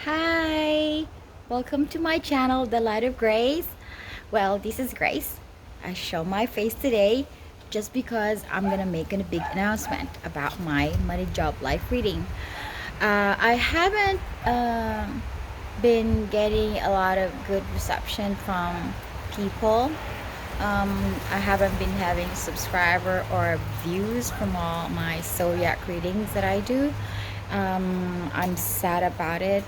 Hi! Welcome to my channel, The Light of Grace. Well, this is Grace. I show my face today just because I'm gonna make a big announcement about my money job life reading. I haven't been getting a lot of good reception from people. I haven't been having subscriber or views from all my zodiac readings that I do. I'm sad about it,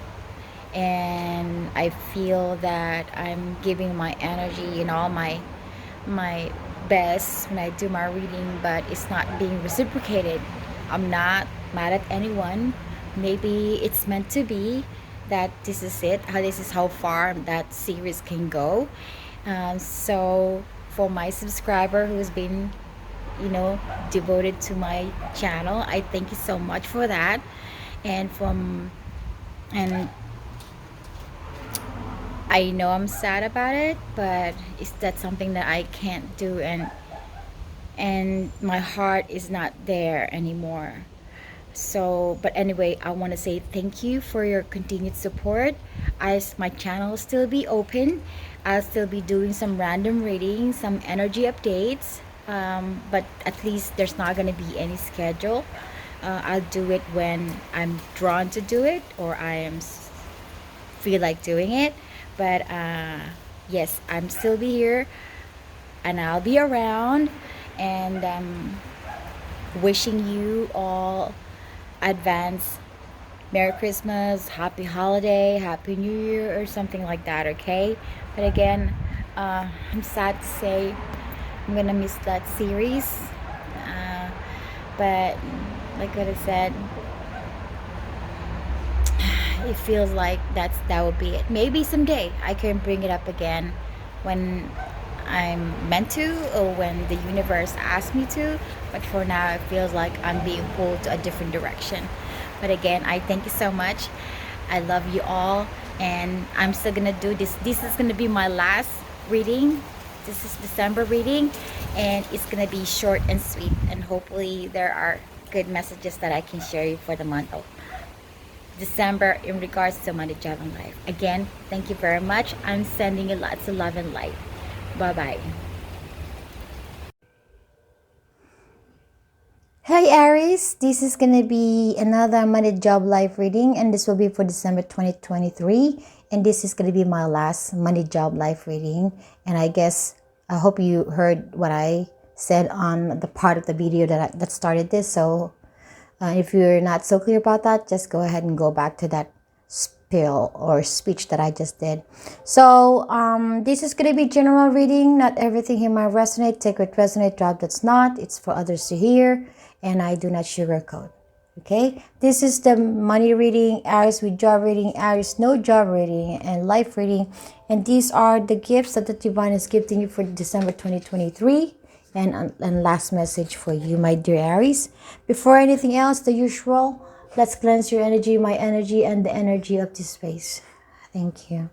and I feel that I'm giving my energy and all my best when I do my reading, but it's not being reciprocated. I'm not mad at anyone. Maybe it's meant to be that this is it. How this is how far that series can go. So for my subscriber who's been, devoted to my channel, I thank you so much for that. And I know I'm sad about it, but is that something that I can't do, and my heart is not there anymore. So, but anyway, I want to say thank you for your continued support. As my channel will still be open, I'll still be doing some random readings, some energy updates, but at least there's not going to be any schedule. I'll do it when I'm drawn to do it, or feel like doing it. But yes, I'm still be here, and I'll be around, and wishing you all advance Merry Christmas, Happy Holiday, Happy New Year, or something like that, okay? But again, I'm sad to say I'm gonna miss that series. Uh, but like what I said, it feels like that would be it. Maybe someday I can bring it up again when I'm meant to, or when the universe asks me to. But for now, it feels like I'm being pulled to a different direction. But again, I thank you so much. I love you all, and I'm still gonna do this. This is gonna be my last reading. This is December reading, and it's gonna be short and sweet, and hopefully there are good messages that I can share you for the month of December in regards to money, job, and life. Again, thank you very much. I'm sending you lots of love and light. Bye bye. Hey Aries, this is gonna be another money, job, life reading, and this will be for December 2023. And this is gonna be my last money, job, life reading. And I hope you heard what I said on the part of the video that started this. So if you're not so clear about that, just go ahead and go back to that spiel or speech that I just did. So this is going to be general reading. Not everything here might resonate. Take what resonate, drop that's not. It's for others to hear, and I do not sugarcoat. Okay, this is the money reading, Aries with job reading, Aries no job reading, and life reading. And these are the gifts that the divine is gifting you for December 2023. And last message for you, my dear Aries. Before anything else, the usual, let's cleanse your energy, my energy, and the energy of this space. Thank you.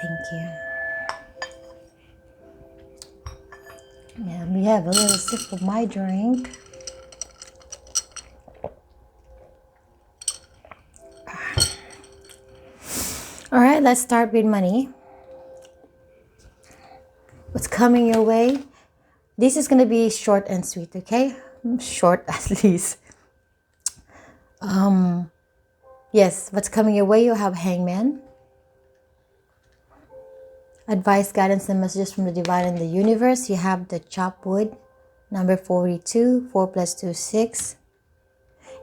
Thank you. Let me have a little sip of my drink. All right, let's start with money. What's coming your way? This is going to be short and sweet, okay? Short at least. Yes, what's coming your way? You have Hangman. Advice, guidance, and messages from the divine and the universe. You have the chop wood, number 42, 4 plus 2, 6.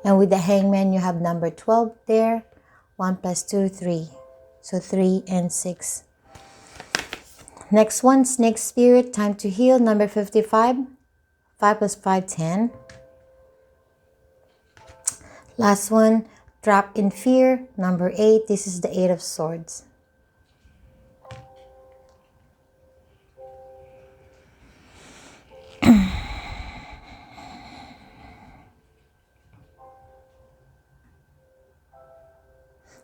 And with the Hangman, you have number 12 there, 1 plus 2, 3. So 3 and 6. Next one, Snake Spirit, time to heal, number 55, 5 plus 5, 10. Last one, Trapped in Fear, number 8. This is the 8 of Swords.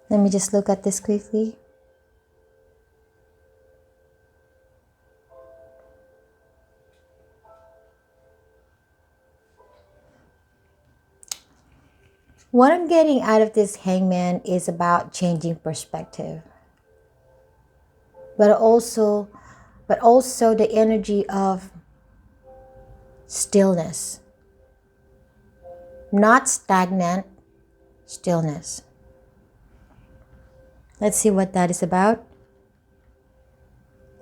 Let me just look at this quickly. What I'm getting out of this hangman is about changing perspective. But also the energy of stillness. Not stagnant, stillness. Let's see what that is about.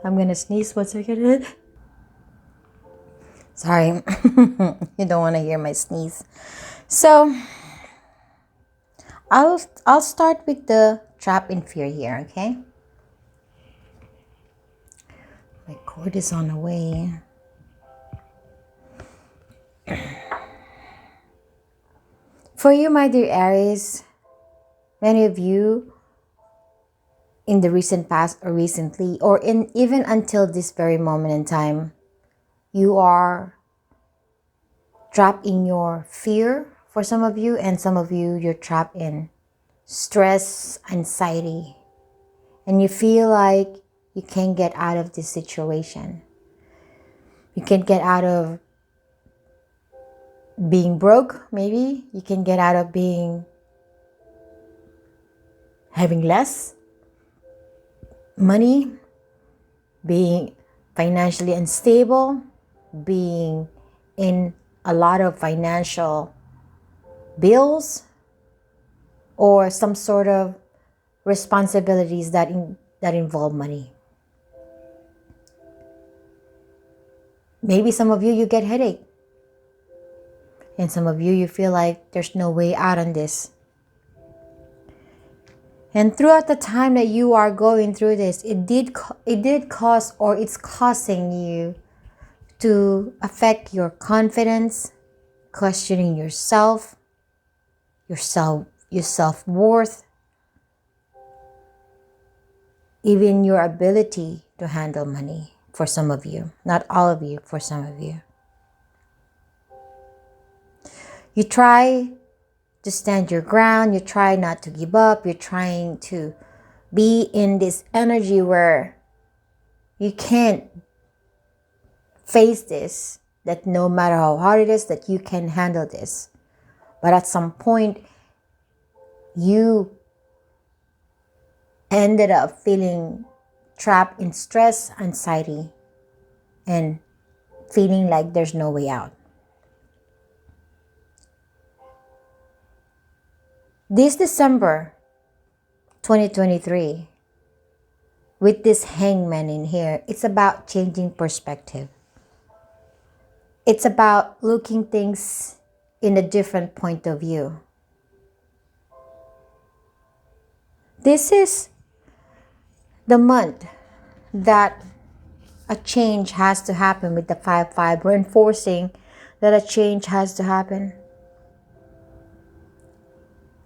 I'm gonna sneeze 1 second. Sorry, you don't want to hear my sneeze. So I'll start with the trap in fear here, okay? My cord is on the way. For you, my dear Aries, many of you in the recent past or recently, or in even until this very moment in time, you are trapped in your fear for some of you, and some of you, you're trapped in stress, anxiety, and you feel like you can't get out of this situation. You can't get out of being broke, maybe. You can get out of having less money, being financially unstable, being in a lot of financial bills, or some sort of responsibilities that involve money. Maybe some of you, you get headache. And some of you, you feel like there's no way out on this. And throughout the time that you are going through this, it did cause, or it's causing you to affect your confidence, questioning yourself, your self-worth, even your ability to handle money for some of you. Not all of you, for some of you. You try to stand your ground, you try not to give up, you're trying to be in this energy where you can't face this, that no matter how hard it is, that you can handle this. But at some point, you ended up feeling trapped in stress, anxiety, and feeling like there's no way out. This December 2023, with this hangman in here, it's about changing perspective. It's about looking things in a different point of view. This is the month that a change has to happen with the 5-5. We're enforcing that a change has to happen.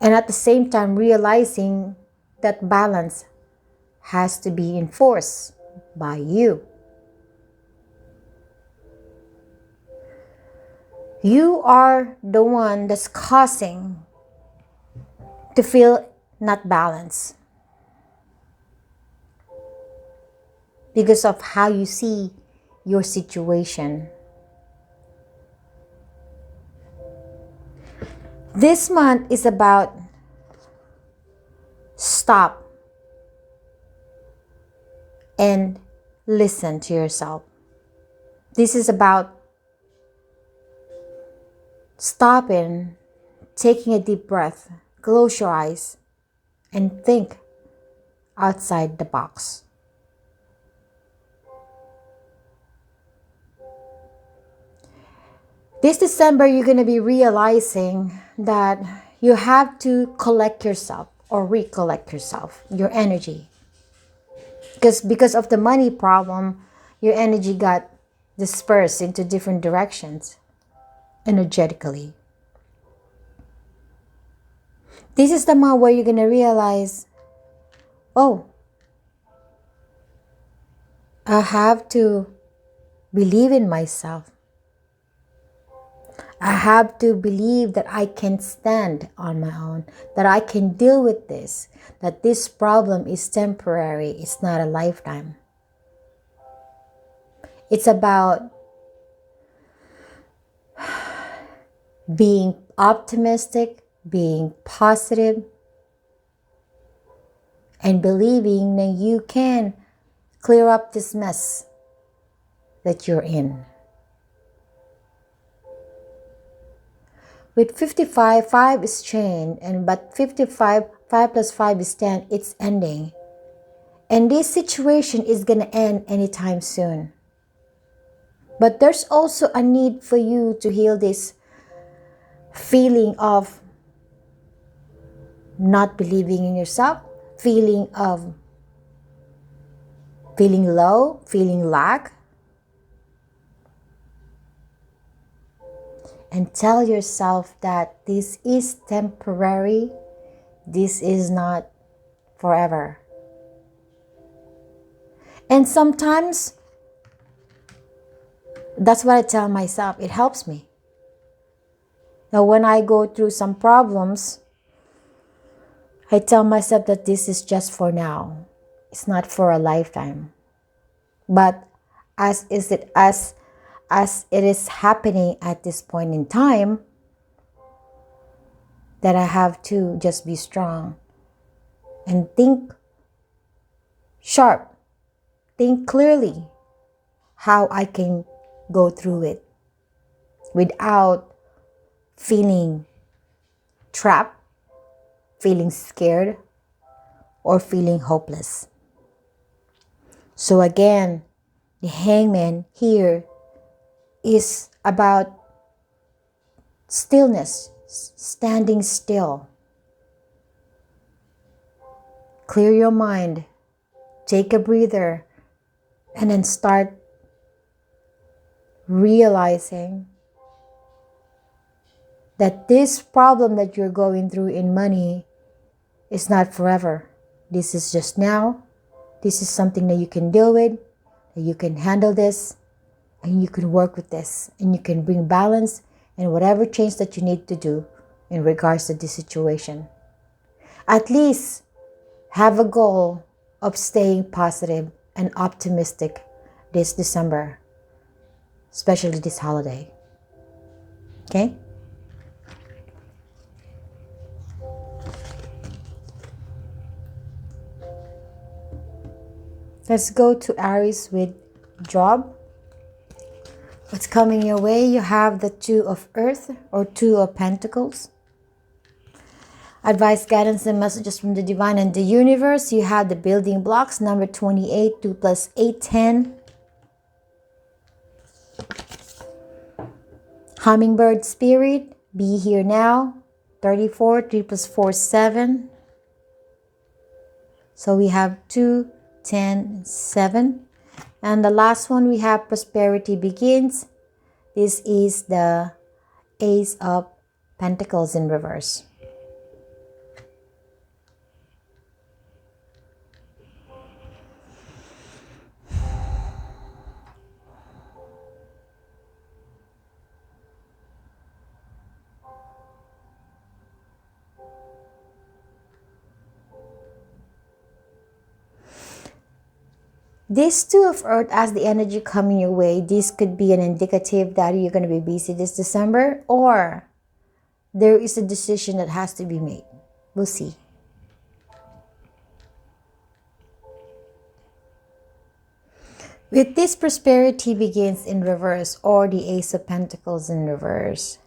And at the same time, realizing that balance has to be enforced by you. You are the one that's causing to feel not balanced because of how you see your situation. This month is about stop and listen to yourself. This is about stopping, taking a deep breath, close your eyes, and think outside the box. This December, you're going to be realizing that you have to collect yourself or recollect yourself, your energy. Because of the money problem, your energy got dispersed into different directions energetically. This is the month where you're going to realize, oh, I have to believe in myself. I have to believe that I can stand on my own, that I can deal with this, that this problem is temporary, it's not a lifetime. It's about being optimistic, being positive, and believing that you can clear up this mess that you're in. With 55, 5 is chained, but 55, 5 plus 5 is 10, it's ending. And this situation is going to end anytime soon. But there's also a need for you to heal this feeling of not believing in yourself, feeling low, feeling lack. And tell yourself that this is temporary, this is not forever. And sometimes, that's what I tell myself. It helps me. Now, when I go through some problems, I tell myself that this is just for now. It's not for a lifetime. But as it is happening at this point in time, that I have to just be strong and think sharp, think clearly how I can go through it without feeling trapped, feeling scared, or feeling hopeless. So again, the hangman here is about stillness, standing still. Clear your mind, take a breather, and then start realizing that this problem that you're going through in money is not forever. This is just now. This is something that you can deal with, that you can handle this, and you can work with this, and you can bring balance and whatever change that you need to do in regards to this situation. At least have a goal of staying positive and optimistic this December, especially this holiday. Okay? Let's go to Aries with job. What's coming your way? You have the 2 of Earth or 2 of Pentacles. Advice, guidance, and messages from the divine and the universe. You have the building blocks, number 28, 2 plus 8, 10. Hummingbird spirit, be here now, 34, 3 plus 4, 7. So we have 2, 10, 7. And the last one, we have prosperity begins. This is the Ace of Pentacles in reverse. This 2 of Earth, as the energy coming your way, this could be an indicative that you're going to be busy this December, or there is a decision that has to be made. We'll see. With this, prosperity begins in reverse, or the Ace of Pentacles in reverse.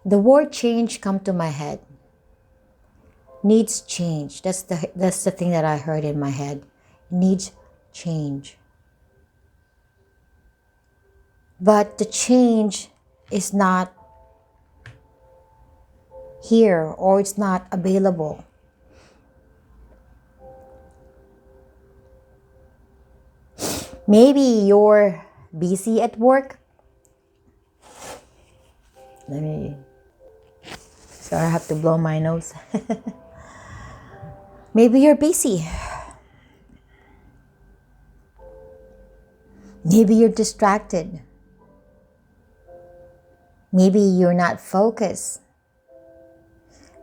The word change come to my head. Needs change. That's the thing that I heard in my head. Needs change. But the change is not here, or it's not available. Maybe you're busy at work. Sorry, I have to blow my nose. Maybe you're busy. Maybe you're distracted. Maybe you're not focused.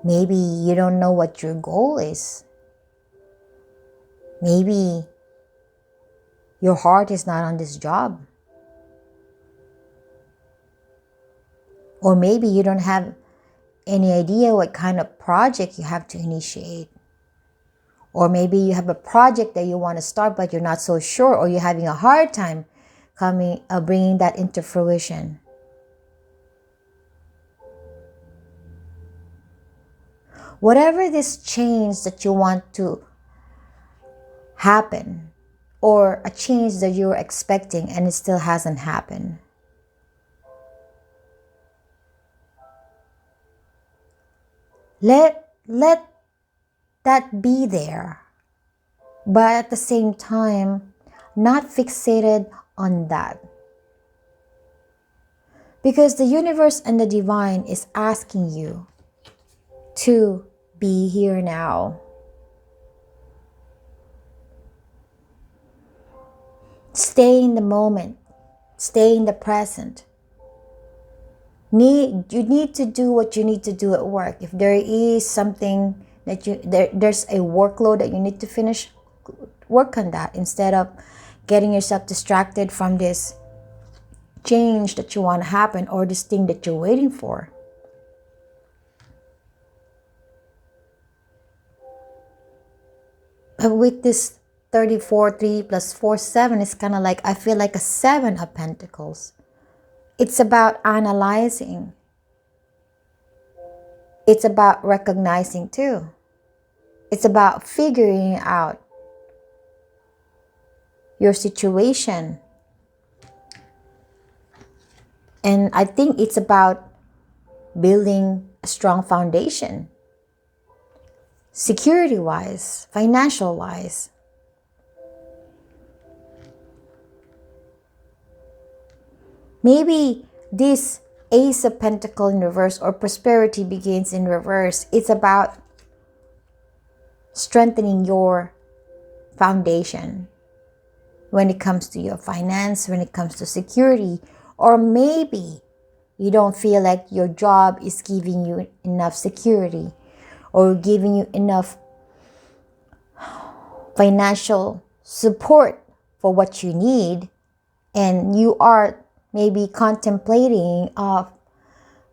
Maybe you don't know what your goal is. Maybe your heart is not on this job. Or maybe you don't have any idea what kind of project you have to initiate. Or maybe you have a project that you want to start but you're not so sure, or you're having a hard time bringing that into fruition. Whatever this change that you want to happen, or a change that you're expecting and it still hasn't happened, let that be there, but at the same time not fixated on that, because the universe and the divine is asking you to be here now. Stay in the moment. Stay in the present. You need to do what you need to do at work. If there is something that there's a workload that you need to finish, work on that instead of getting yourself distracted from this change that you want to happen, or this thing that you're waiting for. But with this 34, 3 plus 4, 7, it's kind of like, I feel like a 7 of Pentacles. It's about analyzing. It's about recognizing too. It's about figuring out your situation. And I think it's about building a strong foundation. Security-wise, financial-wise. Maybe this Ace of Pentacles in reverse, or prosperity begins in reverse. It's about strengthening your foundation when it comes to your finance, when it comes to security. Or maybe you don't feel like your job is giving you enough security or giving you enough financial support for what you need, and you are maybe contemplating of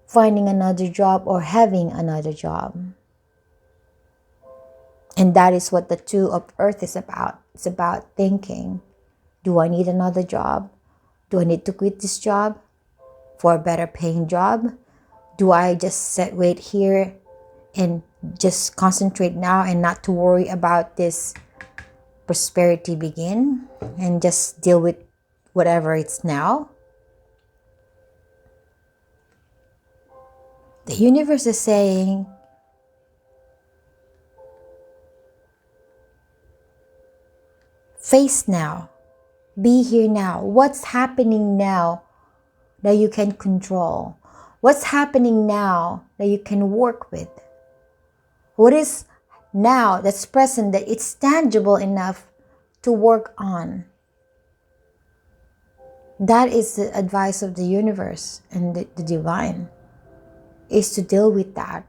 finding another job or having another job. And that is what the 2 of Earth is about. It's about thinking, do I need another job? Do I need to quit this job for a better paying job? Do I just wait here and just concentrate now and not to worry about this prosperity begin and just deal with whatever it's now? The universe is saying, face now. Be here now. What's happening now that you can control? What's happening now that you can work with? What is now that's present, that it's tangible enough to work on? That is the advice of the universe and the divine, is to deal with that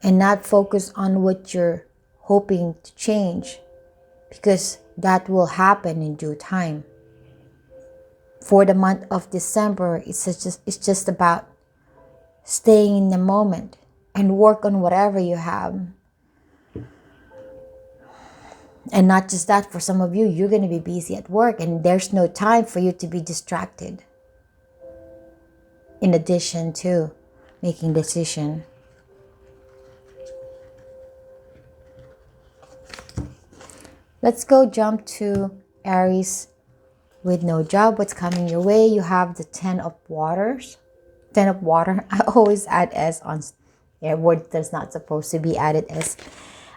and not focus on what you're hoping to change, because that will happen in due time. For the month of December, it's just about staying in the moment and work on whatever you have. And not just that, for some of you, you're going to be busy at work and there's no time for you to be distracted. In addition to making decision. Let's go jump to Aries with no job. What's coming your way? You have the 10 of waters. 10 of water. I always add S on a word that's not supposed to be added S.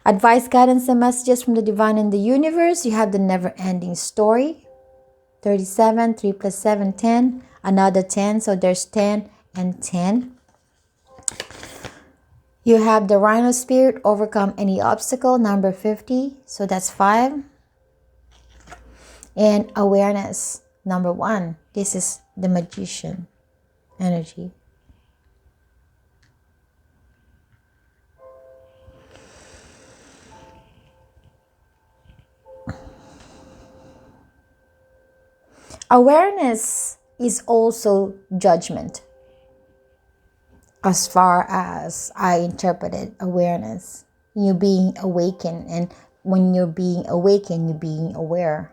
Advice, guidance, and messages from the divine and the universe. You have the never-ending story. 37, 3 plus 7, 10. Another 10. So there's 10 and 10. You have the Rhino Spirit, overcome any obstacle, number 50. So that's 5. And awareness, number 1. This is the Magician energy. Awareness is also judgment. As far as I interpreted awareness, you being awakened, and when you're being awakened, you're being aware.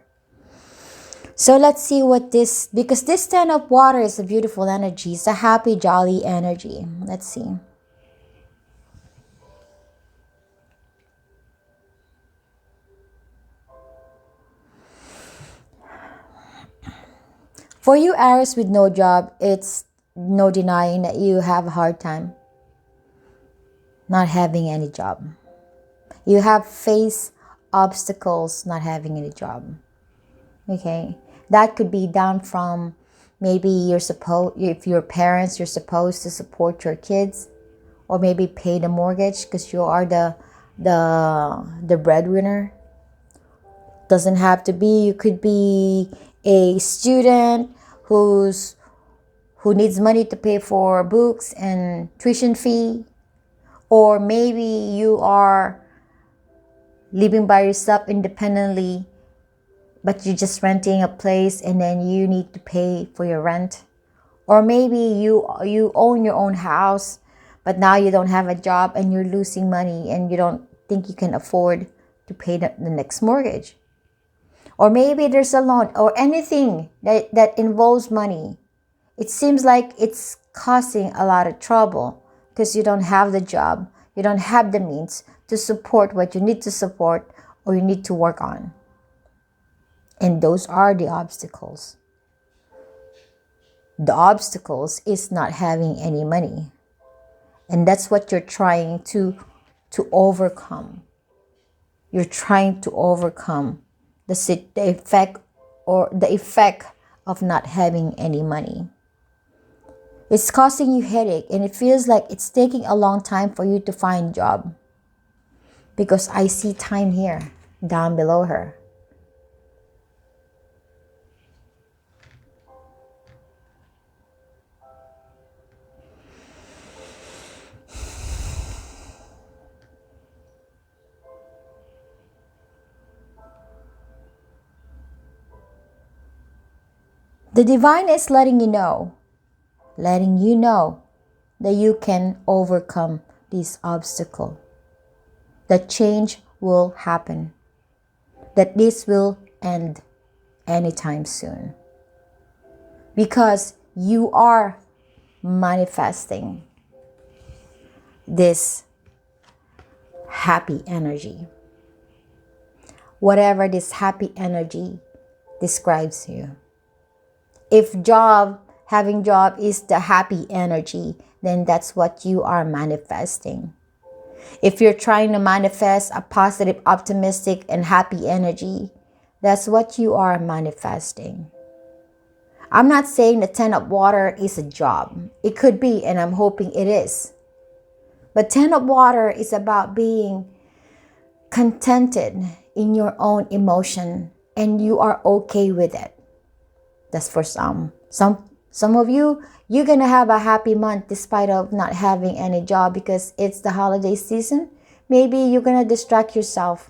So let's see what this, because this 10 of water is a beautiful energy. It's a happy, jolly energy. Let's see. For you, Aries, with no job, it's no denying that you have a hard time not having any job. You have faced obstacles not having any job. Okay, that could be down from maybe if you're parents, you're supposed to support your kids, or maybe pay the mortgage because you are the breadwinner. Doesn't have to be. You could be a student who needs money to pay for books and tuition fee, or maybe you are living by yourself independently, but you're just renting a place and then you need to pay for your rent. Or maybe you own your own house, but now you don't have a job and you're losing money and you don't think you can afford to pay the next mortgage. Or maybe there's a loan or anything that involves money. It seems like it's causing a lot of trouble because you don't have the job, you don't have the means to support what you need to support or you need to work on. And those are the obstacles. The obstacles is not having any money. And that's what you're trying to overcome. You're trying to overcome the effect of not having any money. It's causing you headache and it feels like it's taking a long time for you to find a job. Because I see time here, down below her. The divine is letting you know that you can overcome this obstacle, that change will happen, that this will end anytime soon. Because you are manifesting this happy energy. Whatever this happy energy describes you. If having job is the happy energy, then that's what you are manifesting. If you're trying to manifest a positive, optimistic, and happy energy, that's what you are manifesting. I'm not saying the 10 of water is a job. It could be, and I'm hoping it is. But 10 of water is about being contented in your own emotion, and you are okay with it. That's for some. Some of you, you're going to have a happy month despite of not having any job because it's the holiday season. Maybe you're going to distract yourself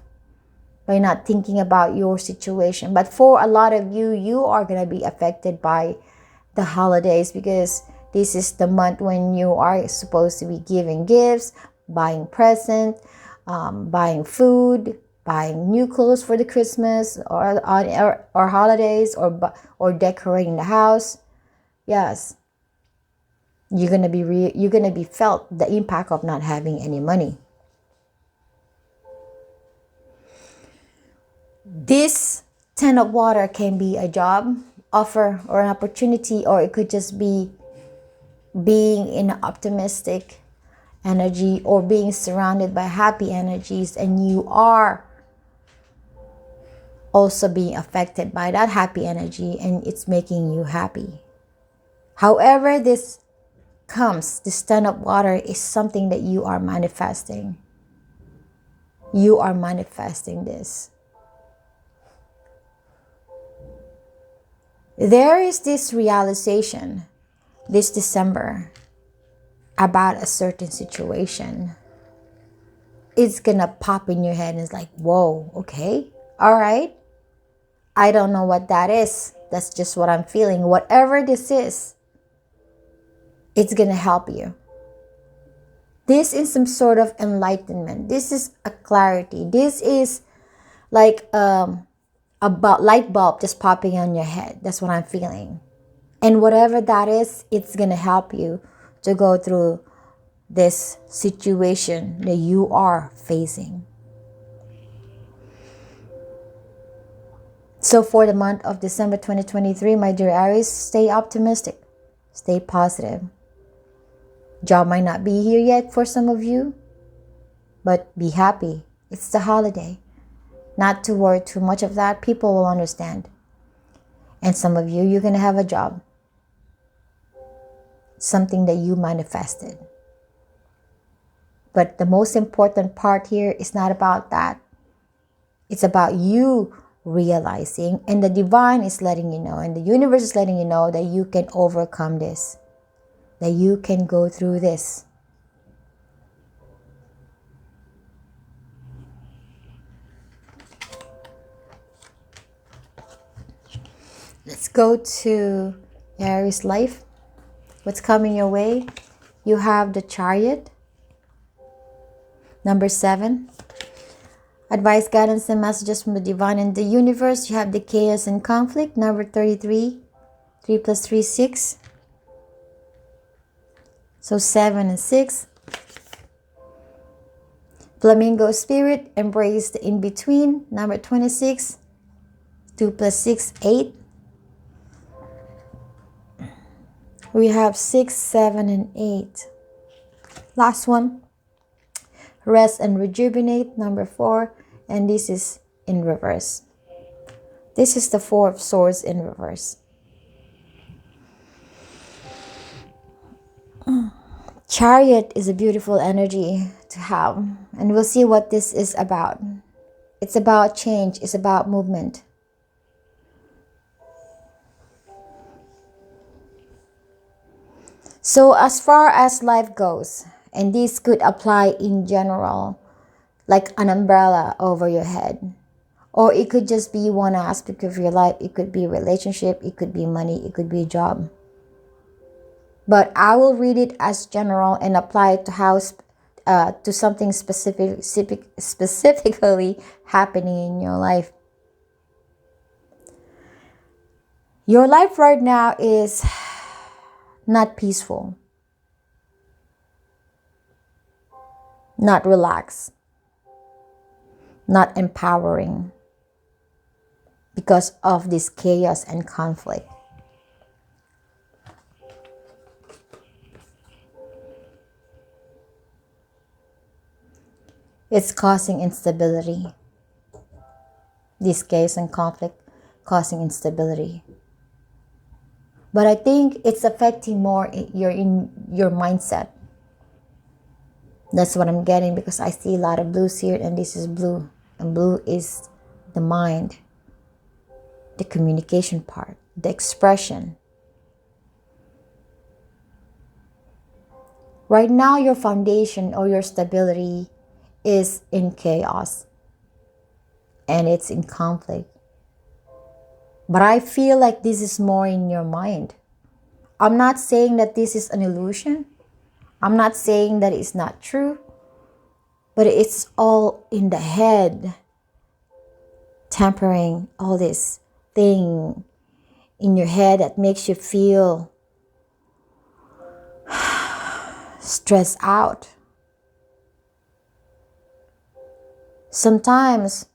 by not thinking about your situation. But for a lot of you, you are going to be affected by the holidays because this is the month when you are supposed to be giving gifts, buying presents, buying food, buying new clothes for the Christmas or holidays or decorating the house. Yes, you're gonna be felt the impact of not having any money. This 10 of water can be a job offer or an opportunity, or it could just be being in an optimistic energy or being surrounded by happy energies, and you are also being affected by that happy energy and it's making you happy. However this comes, this 10 of water is something that you are manifesting. You are manifesting this. There is this realization this December about a certain situation. It's gonna pop in your head and it's like, whoa, okay, all right. I don't know what that is. That's just what I'm feeling. Whatever this is, it's gonna help you. This is some sort of enlightenment. This is a clarity. This is like a light bulb just popping on your head. That's what I'm feeling. And whatever that is, it's gonna help you to go through this situation that you are facing. So for the month of December 2023, my dear Aries, stay optimistic. Stay positive. Job might not be here yet for some of you, but be happy. It's the holiday. Not to worry too much of that. People will understand. And some of you, you're going to have a job. Something that you manifested. But the most important part here is not about that. It's about you realizing, and the divine is letting you know, and the universe is letting you know that you can overcome this. That you can go through this. Let's go to Aries life. What's coming your way? You have the Chariot. Number 7. Advice, guidance, and messages from the divine and the universe. You have the Chaos and Conflict. Number 33. 3 plus 3, 6. So 7 and 6. Flamingo Spirit. Embrace the in-between. Number 26. 2 plus 6, 8. We have 6, 7, and 8. Last one. Rest and rejuvenate. Number 4. And this is in reverse. This is the 4 of Swords in reverse. Chariot is a beautiful energy to have. And we'll see what this is about. It's about change. It's about movement. So as far as life goes, and this could apply in general, like an umbrella over your head. Or it could just be one aspect of your life. It could be relationship. It could be money. It could be a job. But I will read it as general and apply it to how to something specifically happening in your life. Your life right now is not peaceful, not relaxed, not empowering because of this chaos and conflict. It's causing instability. This chaos and conflict causing instability. But I think it's affecting more in your mindset. That's what I'm getting because I see a lot of blues here and this is blue. And blue is the mind, the communication part, the expression. Right now, your foundation or your stability is in chaos. And it's in conflict. But I feel like this is more in your mind. I'm not saying that this is an illusion. I'm not saying that it's not true. But it's all in the head. Tempering all this thing in your head that makes you feel stressed out. Sometimes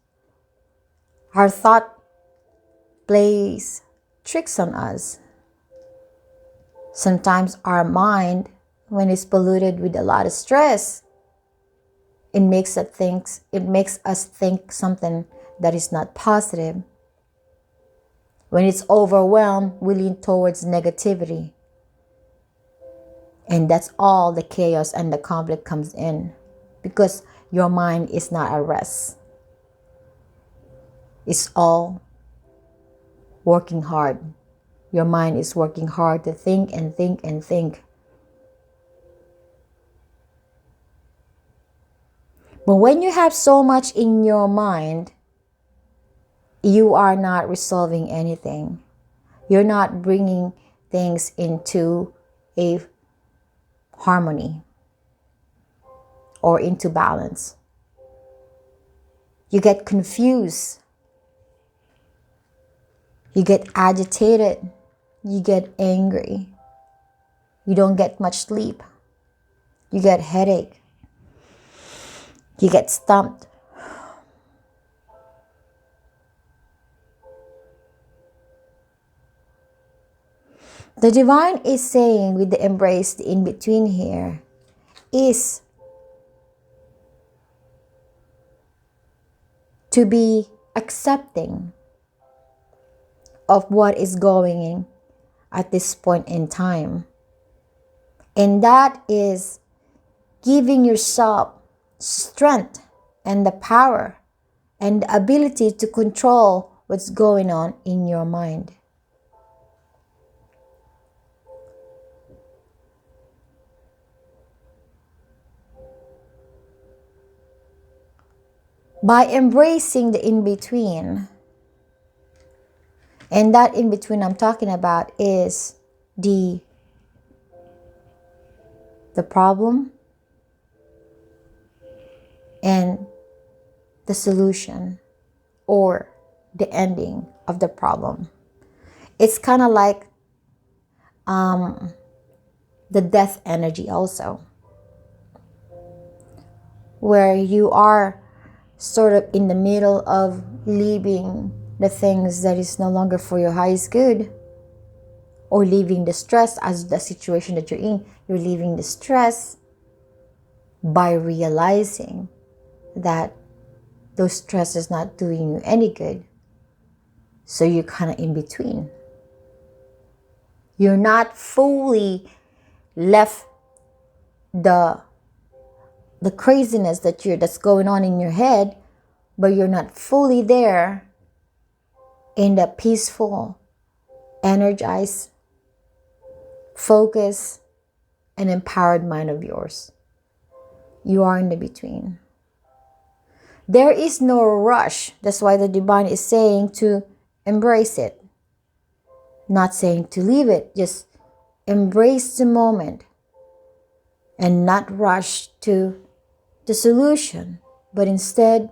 our thought plays tricks on us. Sometimes our mind, when it's polluted with a lot of stress, it makes us think something that is not positive. When it's overwhelmed, we lean towards negativity. And that's all the chaos and the conflict comes in, because your mind is not at rest. It's all working hard. Your mind is working hard to think and think and think. But when you have so much in your mind, you are not resolving anything. You're not bringing things into a harmony or into balance. You get confused. You get agitated. You get angry. You don't get much sleep. You get headache. You get stumped. The divine is saying with the embrace, the in-between here, is to be accepting of what is going in at this point in time. And that is giving yourself strength and the power and the ability to control what's going on in your mind. By embracing the in-between, and that in-between I'm talking about is the problem and the solution, or the ending of the problem. It's kind of like the death energy also, where you are sort of in the middle of leaving the things that is no longer for your highest good, or leaving the stress as the situation that you're in. You're leaving the stress by realizing that those stress is not doing you any good. So you're kind of in between. You're not fully left the craziness that's going on in your head, but you're not fully there in the peaceful, energized, focused, and empowered mind of yours. You are in the between. There is no rush. That's why the divine is saying to embrace it. Not saying to leave it. Just embrace the moment and not rush to the solution, but instead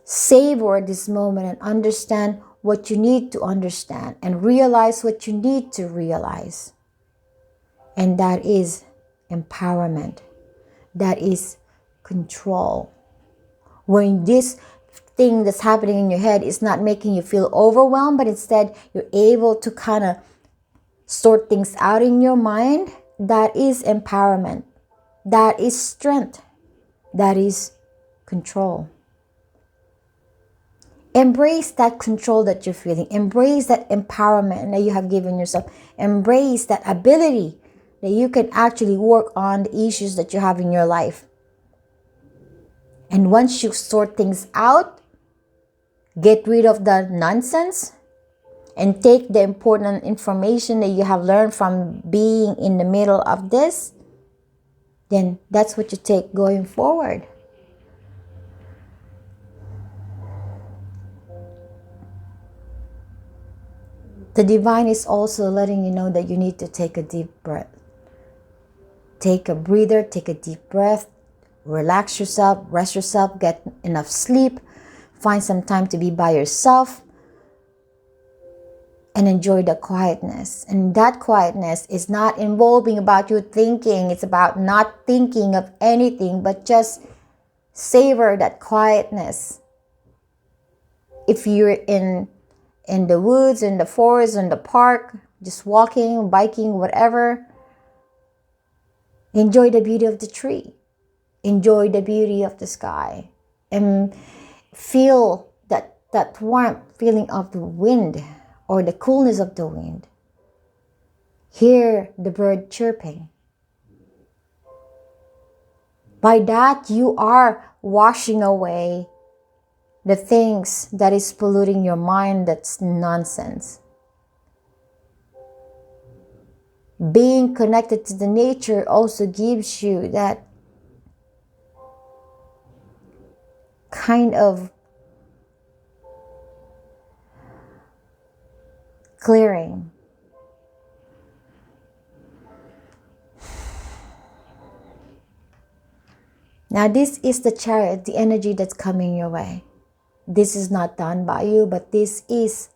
savor this moment and understand what you need to understand and realize what you need to realize. And that is empowerment. That is control. When this thing that's happening in your head is not making you feel overwhelmed, but instead you're able to kind of sort things out in your mind, that is empowerment. That is strength. That is control. Embrace that control that you're feeling. Embrace that empowerment that you have given yourself. Embrace that ability that you can actually work on the issues that you have in your life. And once you sort things out, get rid of the nonsense and take the important information that you have learned from being in the middle of this, then that's what you take going forward. The divine is also letting you know that you need to take a deep breath. Take a breather, take a deep breath, relax yourself, rest yourself, get enough sleep, find some time to be by yourself, and enjoy the quietness. And that quietness is not involving about you thinking. It's about not thinking of anything, but just savor that quietness. If you're in the woods, in the forest, in the park, just walking, biking, whatever, enjoy the beauty of the tree. Enjoy the beauty of the sky. And feel that warm feeling of the wind or the coolness of the wind. Hear the bird chirping. By that, you are washing away the things that is polluting your mind that's nonsense. Being connected to the nature also gives you that kind of clearing. Now, this is the chariot, the energy that's coming your way. This is not done by you, but this is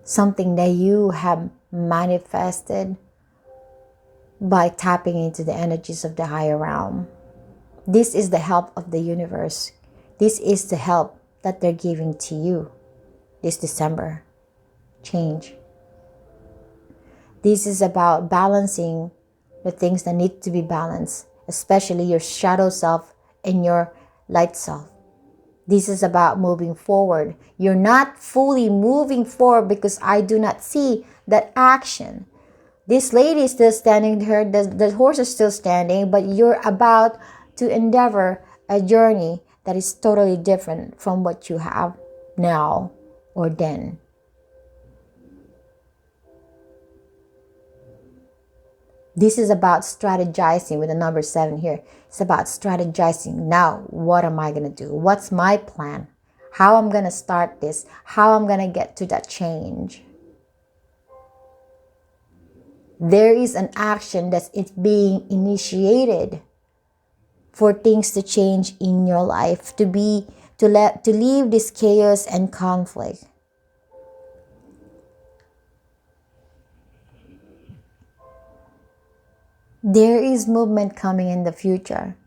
something that you have manifested by tapping into the energies of the higher realm. This is the help of the universe. This is the help that they're giving to you this December. Change. This is about balancing the things that need to be balanced, especially your shadow self and your light self. This is about moving forward. You're not fully moving forward because I do not see that action. This lady is still standing there, the horse is still standing, but you're about to endeavor a journey that is totally different from what you have now or then. This is about strategizing with the number 7 here. It's about strategizing. Now, what am I going to do? What's my plan? How I'm going to start this? How I'm going to get to that change? There is an action that's being initiated for things to change in your life, to leave this chaos and conflict. There is movement coming in the future,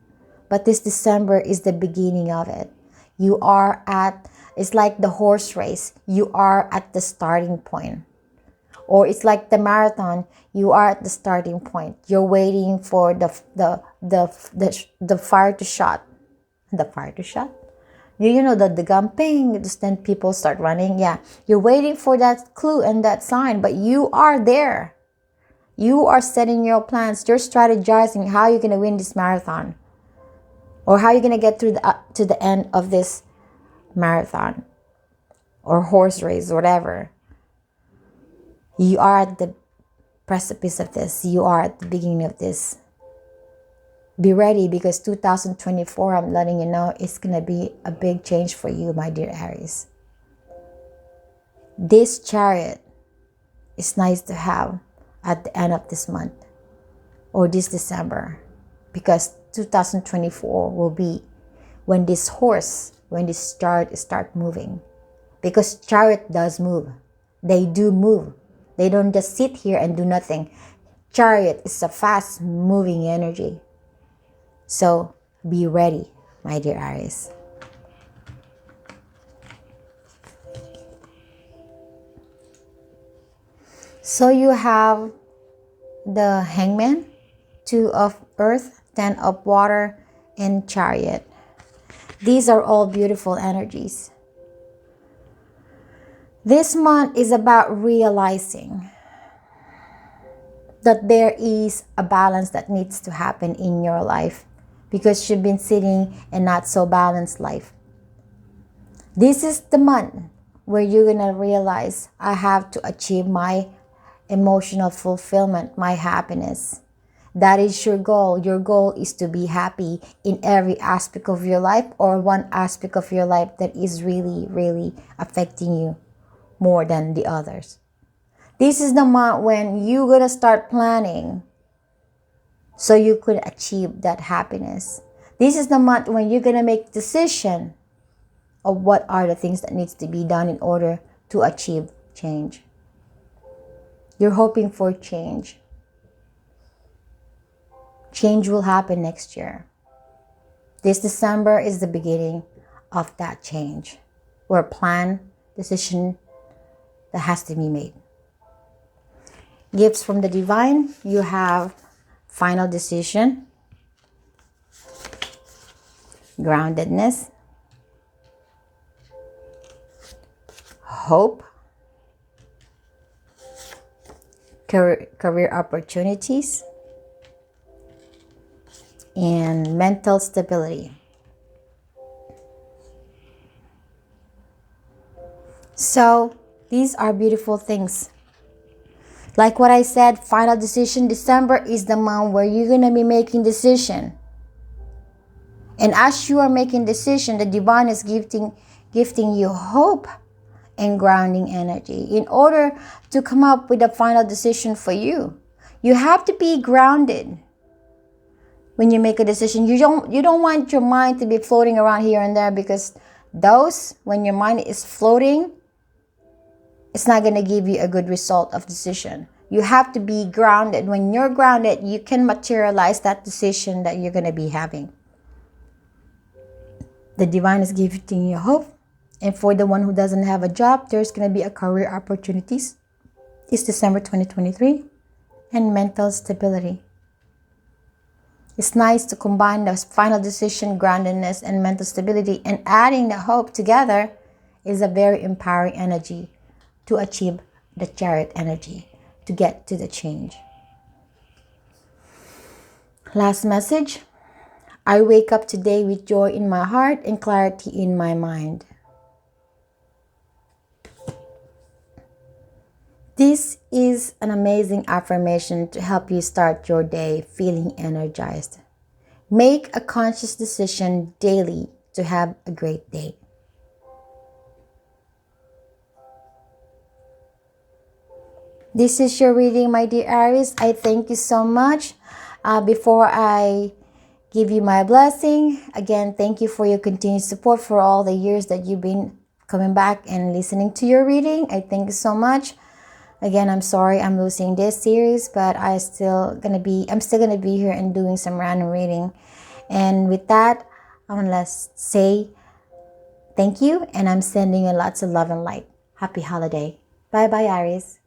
but this December is the beginning of it. It's like the horse race. You are at the starting point. Or it's like the marathon. You are at the starting point. You're waiting for the fire to shot. The fire to shot? You know the gun ping, just then people start running. Yeah, you're waiting for that clue and that sign, but you are there. You are setting your plans. You're strategizing how you're going to win this marathon, or how you're going to get through to the end of this marathon or horse race, whatever. You are at the precipice of this. You are at the beginning of this. Be ready, because 2024, I'm letting you know, it's going to be a big change for you, my dear Aries. This chariot is nice to have at the end of this month or this December, because 2024 will be when this chariot start moving, because chariot does move. They do move. They don't just sit here and do nothing. Chariot is a fast moving energy. So be ready, my dear Aries. So you have the Hangman, 2 of earth, 10 of water, and chariot. These are all beautiful energies. This month is about realizing that there is a balance that needs to happen in your life, because you've been sitting in not so balanced life. This is the month where you're going to realize, I have to achieve my emotional fulfillment, my happiness. That is your goal. Your goal is to be happy in every aspect of your life, or one aspect of your life that is really, really affecting you more than the others. This is the month when you're going to start planning so you could achieve that happiness. This is the month when you're going to make decision of what are the things that needs to be done in order to achieve change. You're hoping for change. Change will happen next year. This December is the beginning of that change, where plan, decision that has to be made. Gifts from the divine, you have final decision, groundedness, hope, career opportunities, and mental stability. So these are beautiful things. Like what I said, final decision, December is the month where you're going to be making decision. And as you are making decision, the divine is gifting you hope and grounding energy in order to come up with a final decision for you. You have to be grounded when you make a decision. You don't want your mind to be floating around here and there, because when your mind is floating, it's not going to give you a good result of decision. You have to be grounded. When you're grounded, you can materialize that decision that you're going to be having. The divine is giving you hope. And for the one who doesn't have a job, there's going to be a career opportunities. It's December 2023. And mental stability. It's nice to combine the final decision, groundedness, and mental stability, and adding the hope together is a very empowering energy to achieve the Chariot energy, to get to the change. Last message. I wake up today with joy in my heart and clarity in my mind. This is an amazing affirmation to help you start your day feeling energized. Make a conscious decision daily to have a great day. This is your reading, my dear Aries. I thank you so much. Before I give you my blessing, again, thank you for your continued support for all the years that you've been coming back and listening to your reading. I thank you so much. Again, I'm sorry I'm losing this series, but I'm still gonna be here and doing some random reading. And with that, I want to say thank you, and I'm sending you lots of love and light. Happy holiday. Bye bye, Aries.